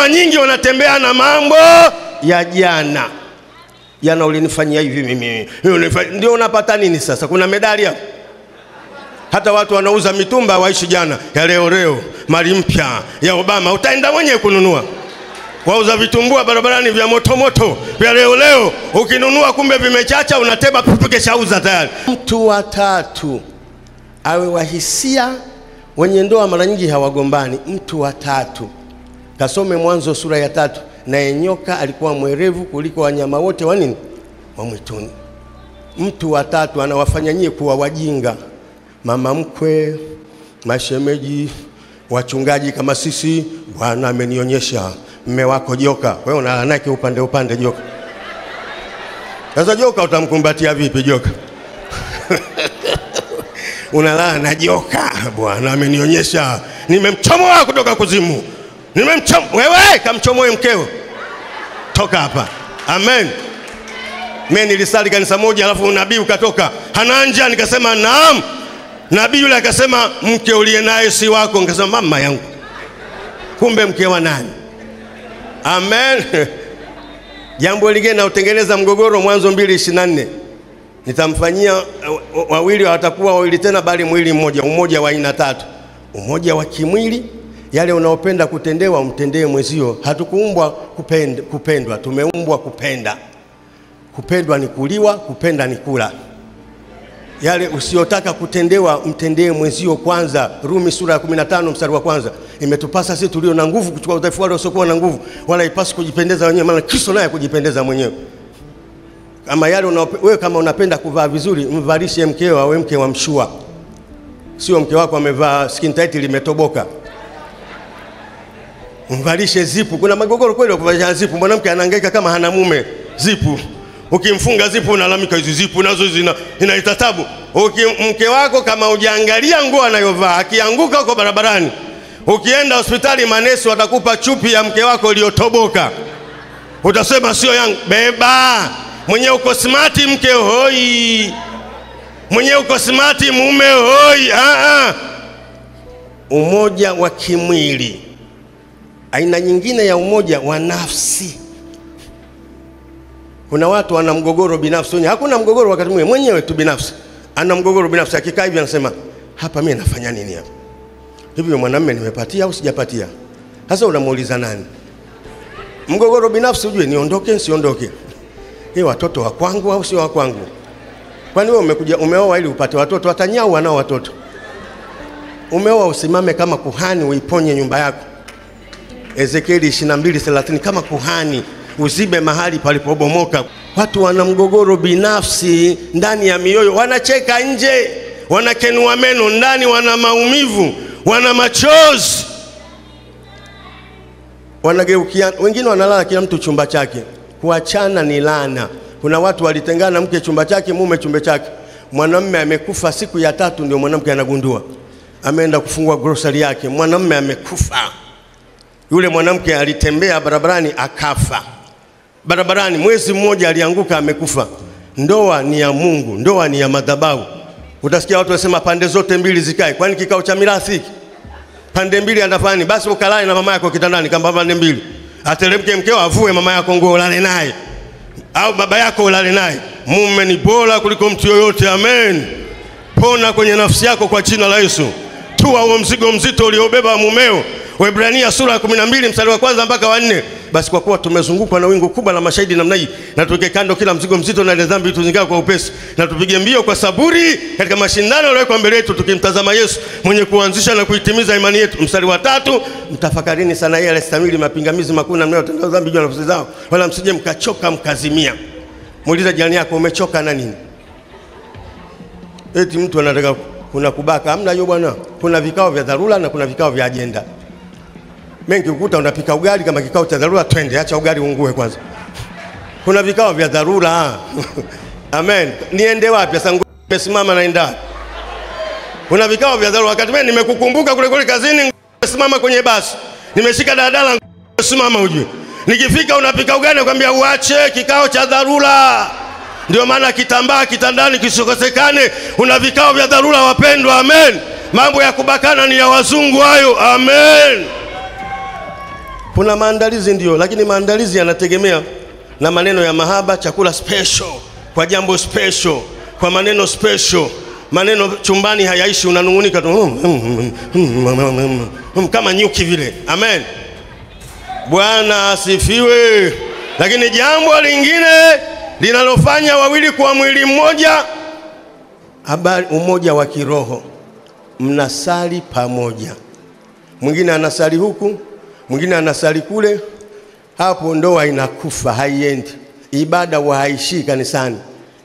ndoa nyingi wanatembea na mambo ya jana. Jana ulinifanyia hivi mimi. Ndio unapata nini sasa? Kuna medali hapo? Hata watu wanauza mitumba waishi jana. Ya leo, mali mpya ya Obama. Utaenda mwenyewe kununua. Wauza vitumbua barabarani vya moto vya leo. Ukinunua kumbe vimechacha, unateba pupuke shauza tayari. Mtu wa tatu awe wahisia. Wenye ndoa mara nyingi hawagombani. Mtu wa tatu, kasome Mwanzo sura ya 3. Na nyoka alikuwa mwerevu kuliko wanyama wote wa nini? Wa mwituni. Mtu wa tatu anawafanya nyie kuwa wajinga. Mama mkwe, mashemeji, wachungaji kama sisi. Bwana amenionyesha mme wako joka. Wewe unalala nake upande joka. Sasa joka utamkumbatia vipi joka? Unalala na joka. Bwana amenionyesha nimemchomoa kutoka kuzimu. Wewe kamchomoe mkeo. Toka hapa. Amen. Mimi nilisali kanisa moja alafu nabii ukatoka. Hananja nikasema naam. Nabii yule akasema mke uliye naye si wako. Nikasema mama yangu. Kumbe mke wa nani? Amen. Jambo lingine na utengeneza mgogoro, Mwanzo 2:24. Nitamfanyia wawili watakuwa wawili tena bali mwili mmoja. Umoja wa aina 3. Umoja wa kimwili, yale unaopenda kutendewa umtendee mwezio. Hatukuumbwa kupendwa, tumeumbwa kupenda. Kupendwa ni kuliwa, kupenda ni kula. Yale usiotaka kutendewa umtendee mwezio kwanza. Rumi sura ya 15 mstari wa 1. Imetupasa sisi tulio na nguvu kuchukua udhaifu wale wasiokuwa na nguvu, wala ipasi kujipendeza wenyewe, maana Kristo naye kujipendeza mwenyewe. Kama yale wewe kama unapenda kuvaa vizuri, mvalishe mkeo awe mke wa mshua. Sio mke wako amevaa skin tight limetoboka. Mvalishe zipu. Kuna magogoro kweli wa kuvalisha zipu. Mwanamke anahangaika kama hana mume. Zipu. Ukimfunga zipu unalamika hizo zipu nazo inaita tabu. Mke wako kama hujaangalia nguo anayovaa, akianguka huko barabarani, ukienda hospitali manesi watakupa chupi ya mke wako iliyotoboka. Utasema sio yangu. Beba. Mwenye uko smart mke hoi. Mwenye uko smart mume hoi. Umoja wa kimwili. Aina nyingine ya umoja wa nafsi. Kuna watu wana mgogoro binafsi. Hakuna mgogoro wakati mwenyewe tu binafsi. Ana mgogoro binafsi, akikaa hivi anasema, hapa mimi nafanya nini hapa? Hivi mwanamume nimepatia au sijapatia? Sasa unamuuliza nani? Mgogoro binafsi ujue niondoke nisiondoke. Watoto wa kwangu au sio wa kwangu? Kwani wewe umekuja umeoa ili upate watoto? Watanyao wanao watoto. Umeoa usimame kama kuhani uiponye nyumba yako. Ezekieli 22:30 kama kuhani uzibe mahali palipobomoka. Watu wana mgogoro binafsi ndani ya mioyo, wanacheka nje, wanakenua meno, ndani wana maumivu, wana machozi. Wanageukia, wengine wanalala kila mtu chumba chake. Kuachana ni laana. Kuna watu walitengana, mke chumba chake, mume chumba chake. Mwanamume amekufa siku ya 3 ndio mwanamke anagundua. Ameenda kufungua grocery yake, mwanamume amekufa. Yule mwanamke alitembea barabarani akafa. Barabarani mwezi mmoja alianguka amekufa. Ndoa ni ya Mungu, ndoa ni ya madhabahu. Utasikia watu wasema pande zote mbili zikae. Kwani kikao cha mirathi hiki? Pande mbili andafani, basi ukalale na mama yako kitandani kama pande mbili. Atelemke mkeo avue mama yako nguo ulale naye. Au baba yako ulale naye. Mume ni bora kuliko mtu yoyote. Amen. Pona kwenye nafsi yako kwa jina la Yesu. Tua huo mzigo mzito uliobeba mumeo. Waebrania sura ya 12 mstari wa 1 mpaka wa 4. Basi kwa kuwa tumezungukwa na wingu kubwa la mashahidi namna hii, na tuweke kando kila mzigo mzito na ile dhambi tuzingae kwa upesi, na tupige mbio kwa saburi katika mashindano yaliyowekwa mbele yetu, tukimtazama Yesu mwenye kuanzisha na kuitimiza imani yetu. Mstari wa 3, mtafakarini sana yeye aliyestahimili mapingamizi makuu na mnayotenda dhambi juu ya nafsi zao, wala msije mkachoka mkazimia. Muulize jirani yako, umechoka na nini? Eti mtu anataka kuna kubaka. Hamna hiyo bwana. Kuna vikao vya dharura na kuna vikao vya agenda. Mengi ukuta unapika ugali kama kikao cha dharura, twende acha ugali ungue kwanza. Kuna vikao vya dharura. Amen. Niende wapi sasa? Nimesimama naenda. Kuna vikao vya dharura. Wakati mimi nimekukumbuka kule kazini, nimesimama kwenye basi. Nimeshika daladala, nimesimama ujue. Nikifika unapika ugali nakwambia uache kikao cha dharura. Ndio maana kitambaa kitandani kisikosekane. Una vikao vya dharura wapendwa. Amen. Mambo ya kubakana ni ya wazungu hayo. Amen. Kuna maandalizi ndio, lakini maandalizi yanategemea na maneno ya mahaba, chakula special, kwa jambo special, kwa maneno special. Maneno chumbani hayaishi, unanungunika tu kama nyuki vile. Amen. Bwana asifiwe. Lakini jambo lingine linalofanya wawili kuwa mwili mmoja, habari umoja wa kiroho. Mnasali pamoja. Mwingine anasali huku, mwingine anasali kule. Hapo ndoa inakufa, haiendi. Ibada haishi kanisani.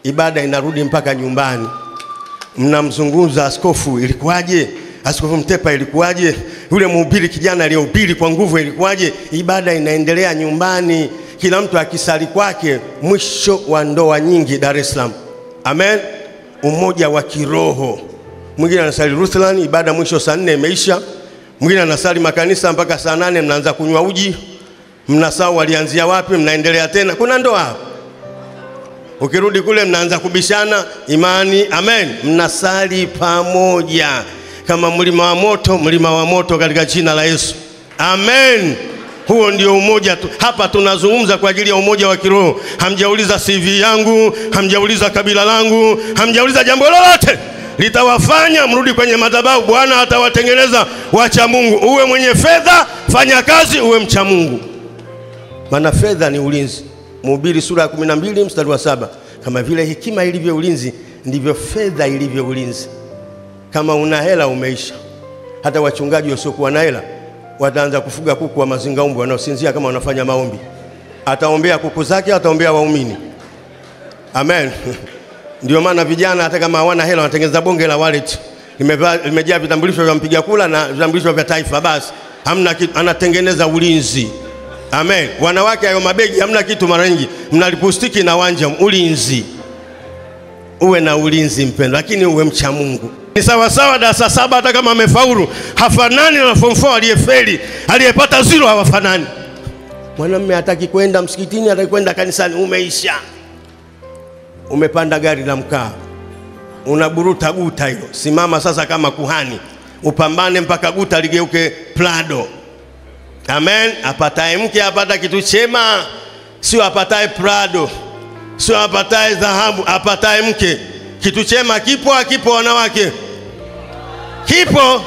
Ibada inarudi mpaka nyumbani. Mnamzunguza askofu, ilikuwaje? Askofu Mtepa, ilikuwaje? Yule mhubiri kijana aliyehubiri kwa nguvu, ilikuwaje? Ibada inaendelea nyumbani, kila mtu akisali kwake. Mwisho wa ndoa nyingi Dar es Salaam. Amen. Umoja wa kiroho. Mwingine anasali Lutheran, ibada mwisho saa 4 imeisha. Mwingine anasali makanisa mpaka saa 8, mnaanza kunywa uji. Mnasahau walianzia wapi, mnaendelea tena. Kuna ndoa. Ukirudi kule mnaanza kubishana imani. Amen. Mnasali pamoja kama mlima wa moto katika jina la Yesu. Amen. Huo ndio umoja tu. Hapa tunazungumza kwa ajili ya umoja wa kiroho. Hamjauliza CV yangu, hamjauliza kabila langu, hamjauliza jambo lolote. Litawafanya mrudi kwenye madhabahu. Bwana atawatengeneza wacha Mungu. Uwe mwenye fedha, fanya kazi, uwe mcha Mungu. Maana fedha ni ulinzi. Mhubiri sura ya 12 mstari wa 7. Kama vile hekima ilivyo ulinzi, ndivyo fedha ilivyo ulinzi. Kama una hela umeisha. Hata wachungaji wasiokuwa na hela wataanza kufuga kuku wa mazingaumbu wanaosinzia kama wanafanya maombi. Ataombea kuku zake, ataombea waumini. Amen. Ndio maana vijana hata kama hawana hela wanatengeneza bonge la wallet. Limejaa vitambulisho vya mpiga kula na vitambulisho vya taifa basi. Hamna kitu, anatengeneza ulinzi. Amen. Wanawake hayo mabegi hamna kitu mara nyingi. Mnalipustiki na wanja, ulinzi. Uwe na ulinzi mpendo, lakini uwe mcha Mungu. Ni sawa sawa darasa 7 hata kama amefaulu, hafanani na form 4 aliyefeli, aliyepata 0 hawafanani. Mwanamume hataki kwenda msikitini, hataki kwenda kanisani, umeisha. Umepanda gari la mkaa. Unaburuta guta hilo. Simama sasa kama kuhani. Upambane mpaka guta ligeuke Prado. Amen. Apataye mke apata kitu chema, sio apataye Prado, sio apataye dhahabu, apataye mke. Kitu chema kipo, akipo wanawake? Kipo.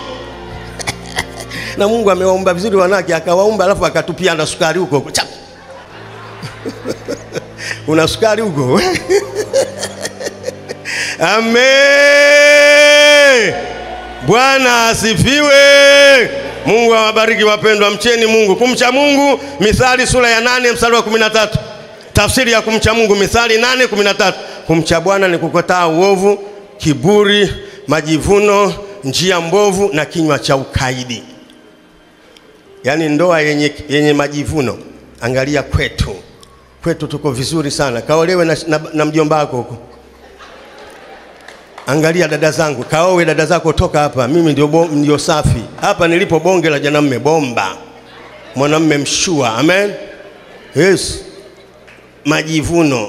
Na Mungu amewaumba vizuri wanawake, akawaumba alafu akatupia na sukari huko. Una sukari huko. Amen. Bwana asifiwe. Mungu awabariki wapendwa, mcheni Mungu. Kumcha Mungu, Mithali sura ya 8 mstari wa 13. Tafsiri ya kumcha Mungu, Mithali 8:13. Kumcha Bwana ni kukataa uovu, kiburi, majivuno, njia mbovu na kinywa cha ukaidi. Yaani ndoa yenye majivuno. Angalia kwetu. Kwetu tuko vizuri sana. Kaolewe na mjomba wako huko. Angalia dada zangu, kaowe dada zako, toka hapa. Mimi ndio safi. Hapa nilipo bonge la janamume bomba. Mwanamume mshua. Amen. Yes. Majivuno,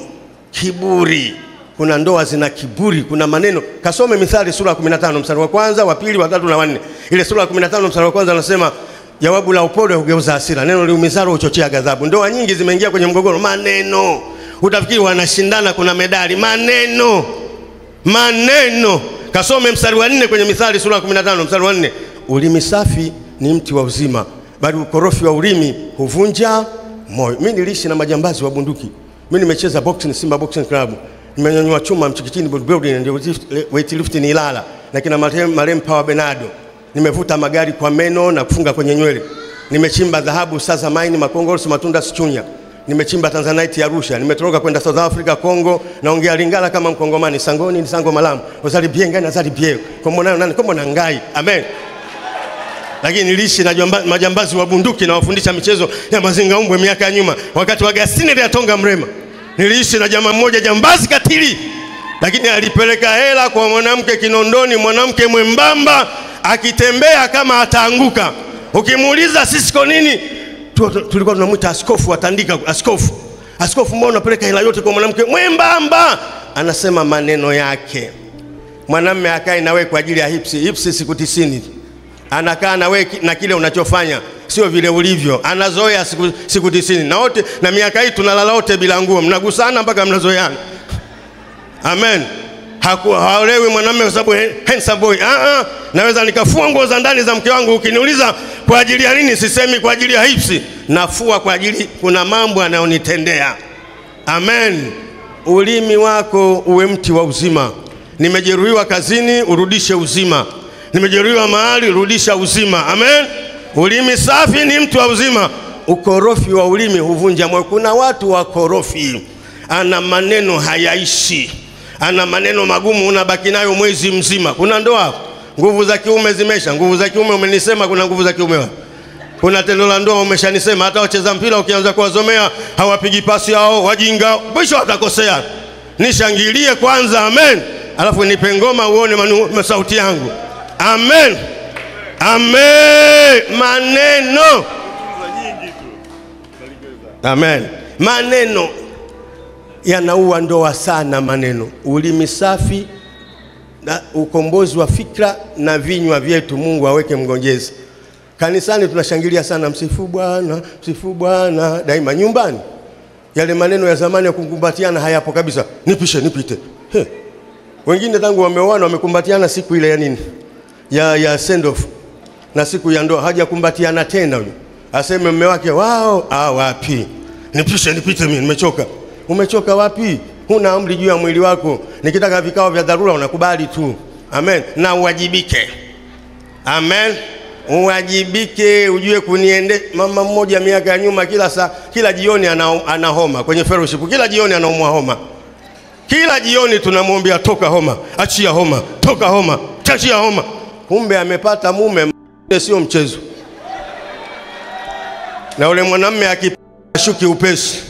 kiburi. Kuna ndoa zina kiburi, kuna maneno. Kasome Mithali sura ya 15 mstari wa 1, wa 2, wa 3 na 4. Ile sura ya 15 mstari wa 1 anasema jawabu la upole hugeuza hasira, neno liumizalo huchochea ghadhabu. Ndoa nyingi zimeingia kwenye mgogoro, maneno. Utafikiri wanashindana kuna medali, maneno. Maneno. Kasome mstari wa 4 kwenye Mithali sura ya 15 mstari wa 4. Ulimi safi ni mti wa uzima, bali ukorofi wa ulimi huvunja moyo. Mimi niliishi na majambazi wa bunduki. Mimi nimecheza boxing Simba Boxing Club. Nimenyanyua chuma Mchikichini bodybuilding ndio weightlifting Ilala. Na kina marehemu Power Benado. Nimevuta magari kwa meno na kufunga kwenye nywele. Nimechimba dhahabu sasa mine Makongoro Matunda Sichunya. Nimechimba Tanzanite ya Arusha. Nimetoroka kwenda South Africa, Kongo, naongea Lingala kama Mkongomani. Sangoni ni sango malamu. Uzali bienga na zali bie. Komona nani komona ngai. Amen. Lakini niliishi na majambazi wa bunduki na wafundisha michezo ya mazingaumbwe miaka ya nyuma. Wakati wa Gasine ya Tonga Mrema. Niliishi na jamaa mmoja jambazi katili. Lakini alipeleka hela kwa mwanamke Kinondoni, mwanamke mwembamba akitembea kama ataanguka. Ukimuuliza sisi kwa nini tulikuwa tunamuita askofu atandika askofu. Askofu mbona unapeleka hela yote kwa mwanamke mwembamba? Anasema maneno yake. Mwanamume akae na wewe kwa ajili ya hipsi siku 90. Anakaa na wewe na kile unachofanya. sio vile ulivyo. Anazoea siku 90 na wote, na miaka hii tunalala wote bila nguo, mnagusana mpaka mnazoeana. Amen. Haolewi mwanamume kwa sababu handsome boy. Naweza nikafua nguo za ndani za mke wangu, ukiniuliza kwa ajili ya nini, sisemi kwa ajili ya hipsi, nafua kwa ajili kuna mambo anayonitendea. Amen. Ulimi wako uwe mti wa uzima. Nimejeruhiwa kazini, urudishe uzima. Nimejeruhiwa mahali, rudisha uzima. Amen. Ulimi safi ni mtu wa uzima. Ukorofi wa ulimi huvunja moyo. Kuna watu wakorofi, ana maneno hayaishi, ana maneno magumu, unabaki nayo mwezi mzima. Kuna ndoa, nguvu za kiume zimesha. Nguvu za kiume umenisema, kuna nguvu za kiume wapi? Kuna tendo la ndoa umeshanisema. Hata wacheza mpira ukianza kuwazomea, hawapigi pasi hao, wajinga, mwisho watakosea. Nishangilie kwanza, amen, alafu nipe ngoma uone sauti yangu. Amen. Amen. Maneno. Amen. Maneno yanaua ndoa sana. Maneno, ulimi safi na ukombozi wa fikra na vinywa vyetu. Mungu aweke mgongezi. Kanisani tunashangilia sana, msifu Bwana, msifu Bwana daima. Nyumbani yale maneno ya zamani ya kukumbatiana hayapo kabisa. Nipishe nipite. Wengine tangu wameoana wamekumbatiana siku ile ya nini? Ya send off. Na siku ya ndoa hajakumbatiana tena huyo. Aseme mume wake, wao, wapi? Nipishe nipite, mimi nimechoka. Umechoka wapi? Huna amri juu ya mwili wako. Nikitaka vikao vya dharura unakubali tu. Amen. Na uwajibike. Amen. Uwajibike, ujue kuniende. Mama mmoja miaka ya nyuma, kila jioni ana homa kwenye fellowship. Kila jioni anaumwa homa. Kila jioni tunamwambia toka homa, achia homa, toka homa, achia homa. Kumbe amepata mume, sio mchezo. Na ule mwanamume akishuki upesi,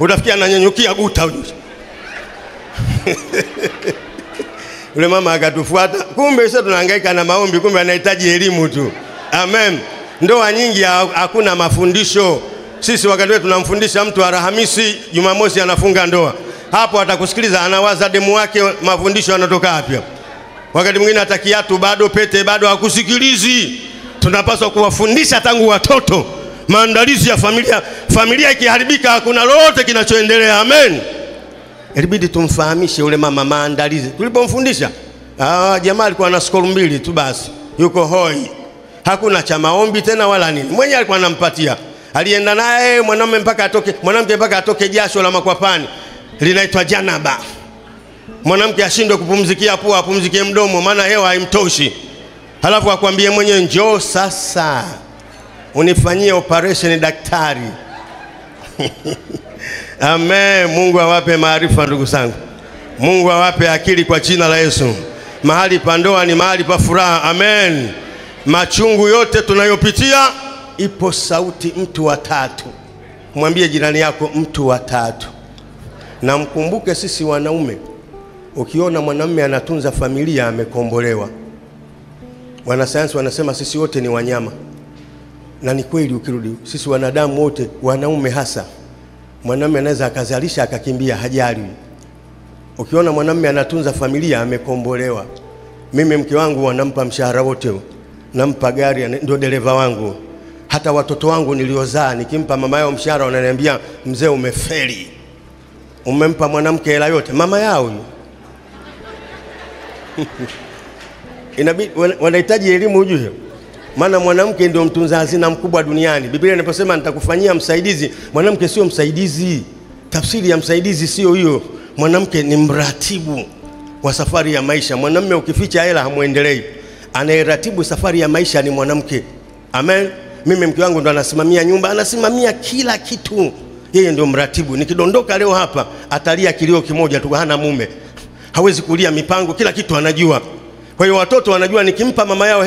utafikia ananyanyukia guta huyo. Ule mama akatufuata. Kumbe sasa tunahangaika na maombi, kumbe anahitaji elimu tu. Amen. Ndoa nyingi hakuna mafundisho. Sisi wakati wetu tunamfundisha mtu Alhamisi, Jumamosi anafunga ndoa. Hapo atakusikiliza, anawaza demu wake mafundisho yanatoka wapi. Wakati mwingine hata kiatu bado, pete bado, hakusikilizi. Tunapaswa kuwafundisha tangu watoto maandalizi ya familia. Familia ikiharibika hakuna lolote kinachoendelea. Amen. Ilibidi tumfahamishe ule mama maandalizi. Tulipomfundisha, jamaa alikuwa na skolu 2 tu basi, yuko hoi. Hakuna cha maombi tena wala nini. Mwenye alikuwa anampatia. Alienda naye mwanamke mpaka atoke jasho la makwapani, linaitwa janaba. Mwanamke ashindwe kupumzikia pua, apumzikie mdomo, maana hewa haimtoshi. Halafu akwambie mwenye, njoo sasa unifanyie operation daktari. Amen. Mungu awape maarifa ndugu zangu. Mungu awape akili kwa jina la Yesu. Mahali pa ndoa ni mahali pa furaha. Amen. Machungu yote tunayopitia, ipo sauti mtu wa tatu. Mwambie jirani yako, mtu wa tatu. Na mkumbuke sisi wanaume, ukiona mwanamume anatunza familia amekombolewa. Wanasayansi wanasema sisi wote ni wanyama. Na ni kweli, ukirudi sisi wanadamu wote, wanaume hasa, mwanamume anaweza akazalisha akakimbia, hajali. Ukiona mwanamume anatunza familia amekombolewa. Mimi mke wangu wanampa mshahara wote, nampa gari, ndio dereva wangu. Hata watoto wangu niliozaa nikimpa mama yao mshahara wananiambia, mzee umefeli, umempa mwanamke hela yote. Mama yao inabidi wanahitaji elimu ujue. Maana mwanamke ndio mtunza hazina mkubwa duniani. Biblia inaposema nitakufanyia msaidizi, mwanamke sio msaidizi. Tafsiri ya msaidizi sio hiyo. Mwanamke ni mratibu wa safari ya maisha. Mwanamume ukificha hela hamuendelei. Anayeratibu safari ya maisha ni mwanamke. Amen. Mimi mke wangu ndo anasimamia nyumba, anasimamia kila kitu. Yeye ndio mratibu. Nikidondoka leo hapa atalia kilio kimoja tu, hana mume. Hawezi kulia mipango, kila kitu anajua. Kwa hiyo watoto wanajua nikimpa mama yao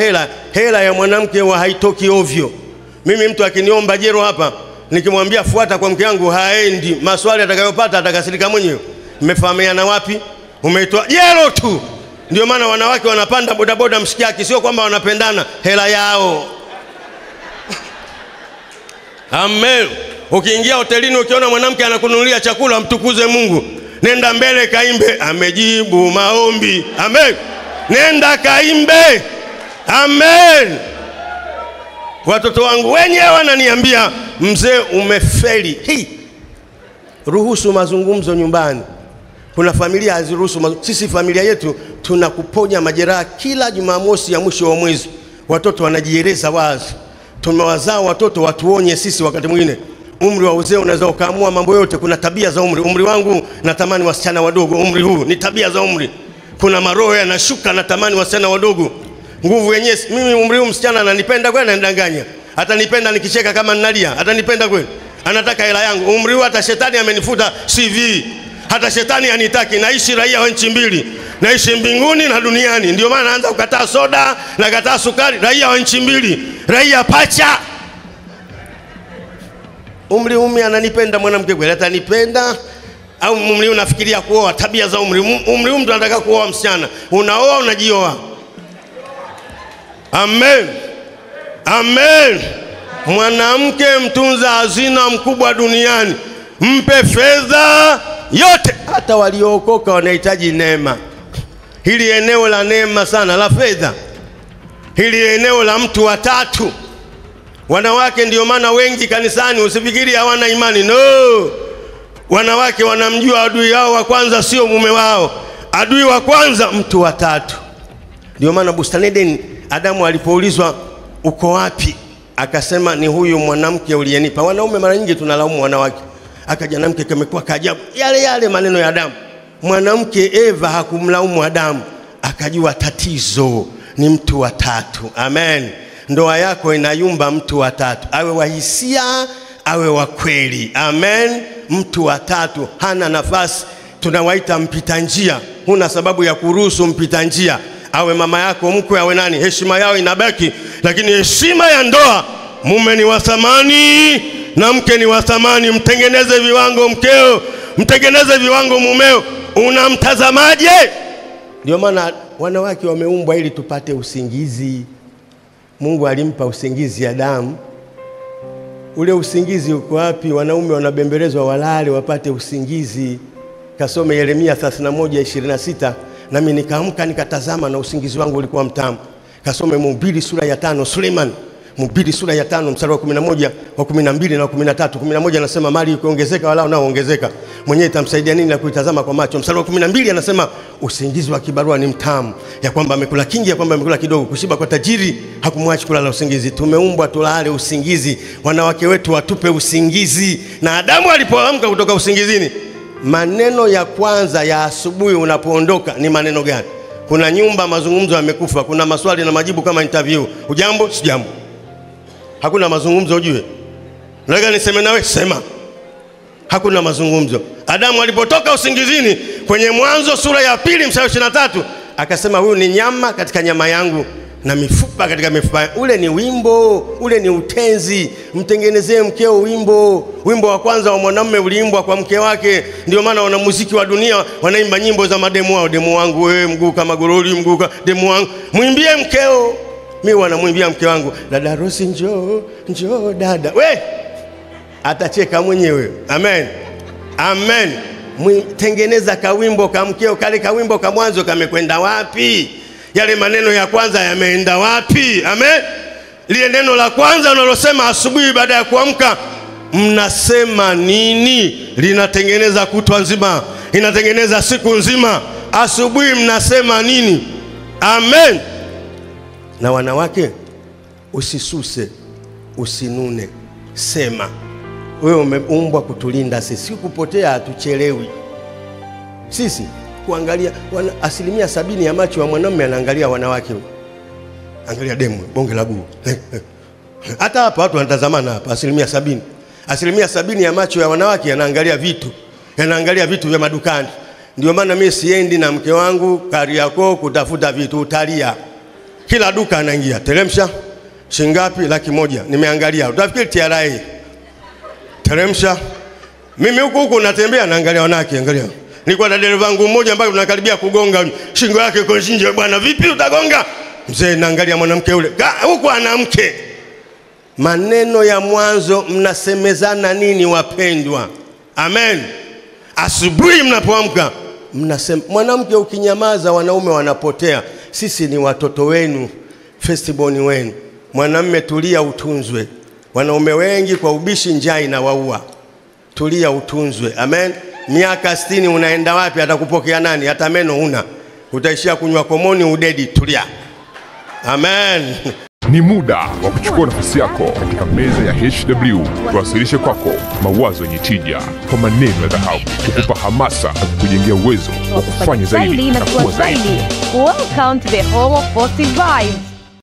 hela ya mwanamke wa haitoki ovyo. Mimi mtu akiniomba jero hapa, nikimwambia fuata kwa mke wangu haendi. Maswali atakayopata atakasirika mwenyewe. Mmefahamiana wapi? Umeitoa jero tu. Ndio maana wanawake wanapanda bodaboda msikiaki, sio kwamba wanapendana, hela yao. Amen. Ukiingia hotelini ukiona mwanamke anakununulia chakula, mtukuze Mungu. Nenda mbele kaimbe, amejibu maombi. Amen. Nenda kaimbe. Amen. Watoto wangu wenyewe wananiambia, mzee umefeli. Ruhusu mazungumzo nyumbani. Kuna familia haziruhusu. Sisi familia yetu tunakuponya majeraha kila Jumamosi ya mwisho wa mwezi. Watoto wanajieleza wazi. Tumewazaa watoto watuonye sisi. Wakati mwingine umri wa uzee unaweza ukaamua mambo yote. Kuna tabia za umri. Umri wangu natamani wasichana wadogo. Umri huu ni tabia za umri. Kuna maroho yanashuka, natamani wasichana wadogo. Nguvu yenyewe. Mimi umri huu msichana ananipenda kweli, ananidanganya. Atanipenda nikicheka kama ninalia. Atanipenda kweli. Anataka hela yangu. Umri huu hata shetani amenifuta CV. Hata shetani anitaki. Naishi raia wa nchi mbili. Naishi mbinguni na duniani. Ndio maana naanza kukataa soda na kukataa sukari. Raia wa nchi mbili. Raia pacha. Umri huu ananipenda mwanamke kweli, atanipenda? Au umri huu unafikiria kuoa? Tabia za umri. Umri huu mtu anataka kuoa msichana. Unaoa, unajioa. Amen. Amen. Mwanamke mtunza hazina mkubwa duniani. Mpe fedha yote. Hata waliookoka wanahitaji neema. Hili eneo la neema sana, la fedha. Hili eneo la mtu wa tatu. Wanawake ndio maana wengi kanisani usifikiri hawana imani. No. Wanawake wanamjua adui yao wa kwanza sio mume wao. Adui wa kwanza mtu wa tatu. Ndio maana bustani Eden, Adamu alipoulizwa uko wapi, akasema ni huyu mwanamke uliyenipa. Wanaume mara nyingi tunalaumu wanawake. Akaja mwanamke kamekuwa kaajabu. Yale maneno ya Adamu. Mwanamke Eva hakumlaumu Adamu. Akajua tatizo ni mtu wa tatu. Amen. Ndoa yako inayumba mtu wa tatu. Awe wa hisia, awe wa kweli. Amen. Mtu wa tatu hana nafasi. Tunawaita mpita njia. Huna sababu ya kuruhusu mpita njia. Awe mama yako, mkwe, awe nani, heshima yao inabaki. Lakini heshima ya ndoa, mume ni wa thamani na mke ni wa thamani. Mtengeneze viwango mkeo, mtengeneze viwango mumeo. Unamtazamaje? Ndio maana wanawake wameumbwa ili tupate usingizi. Mungu alimpa usingizi Adamu. Ule usingizi uko wapi? Wanaume wanabembelezwa walale wapate usingizi. Kasome Yeremia 31:26. Nami nikaamka nikatazama na usingizi wangu ulikuwa mtamu. Kasome Mhubiri sura ya 5. Suleiman, Mhubiri sura ya 5 mstari wa 11, wa 12 na 13. 11 anasema mali ikiongezeka wala unaoongezeka, mwenyewe itamsaidia nini na kuitazama kwa macho. Mstari wa 12 anasema usingizi wa kibarua ni mtamu, ya kwamba amekula kingi, ya kwamba amekula kidogo. Kushiba kwa tajiri hakumwachi kulala usingizi. Tumeumbwa tulale usingizi. Wanawake wetu watupe usingizi. Na Adamu alipoamka kutoka usingizini, maneno ya kwanza ya asubuhi unapoondoka ni maneno gani? Kuna nyumba mazungumzo yamekufa. Kuna maswali na majibu kama interview. Hujambo? Sijambo. Hakuna mazungumzo ujue. Nataka niseme nawe, sema. Hakuna mazungumzo. Adamu alipotoka usingizini kwenye Mwanzo sura ya 2 mstari 23 akasema huyu ni nyama katika nyama yangu na mifupa katika mifupa. Ule ni wimbo, ule ni utenzi. Mtengenezee mkeo wimbo. Wimbo wa kwanza wa mwanamume uliimbwa kwa mke wake. Ndio maana wanamuziki wa dunia wanaimba nyimbo za mademu wao. Demu wangu wewe mguu kama goroli, mguu kama demu wangu. Muimbie mkeo. Mimi wanamwimbia mke wangu, dada Rosi njoo dada. We atacheka mwenyewe. Amen. Amen. Tengeneza kawimbo ka mkeo. Kale kawimbo ka mwanzo kamekwenda wapi? Yale maneno ya kwanza yameenda wapi? Amen. Lile neno la kwanza unalosema asubuhi baada ya kuamka, mnasema nini? Linatengeneza kutwa nzima, inatengeneza siku nzima. Asubuhi mnasema nini? Amen. Na wanawake, usisuse, usinune, sema. Wewe umeumbwa kutulinda sisi, kupotea hatuchelewi. Sisi kuangalia 70% ya macho ya mwanamume anaangalia wanawake. Angalia demu, bonge la guu. Hata hapa watu wanatazamana hapa 70%. 70% ya macho ya wanawake yanaangalia vitu. Yanaangalia vitu vya madukani. Ndio maana mimi siendi na mke wangu Kariakoo kutafuta vitu, utalia. Kila duka anaingia, teremsha shingapi? 100,000. Nimeangalia. Utafikiri TRA. Teremsha. Mimi huku natembea naangalia wanawake, angalia. Nilikuwa na dereva wangu mmoja ambaye tunakaribia kugonga, shingo yake iko nje. Bwana vipi utagonga? Mzee naangalia mwanamke yule. Huko ana mke. Maneno ya mwanzo mnasemezana nini wapendwa? Amen. Asubuhi mnapoamka mnasema. Mwanamke ukinyamaza wanaume wanapotea. Sisi ni watoto wenu, firstborn wenu. Mwanamume tulia utunzwe. Wanaume wengi kwa ubishi njaa inawaua. Tulia utunzwe. Amen. Miaka 60 unaenda wapi? Atakupokea nani? Hata meno huna. Utaishia kunywa komoni udedi. Tulia. Amen. Ni muda wa kuchukua nafasi yako katika meza ya HW. Tuwasilishe kwako mawazo yenye tija kwa maneno ya dhahabu, kukupa hamasa na kukujengea uwezo wa kufanya zaidi na kuwa zaidi. Welcome to the home of positive vibes.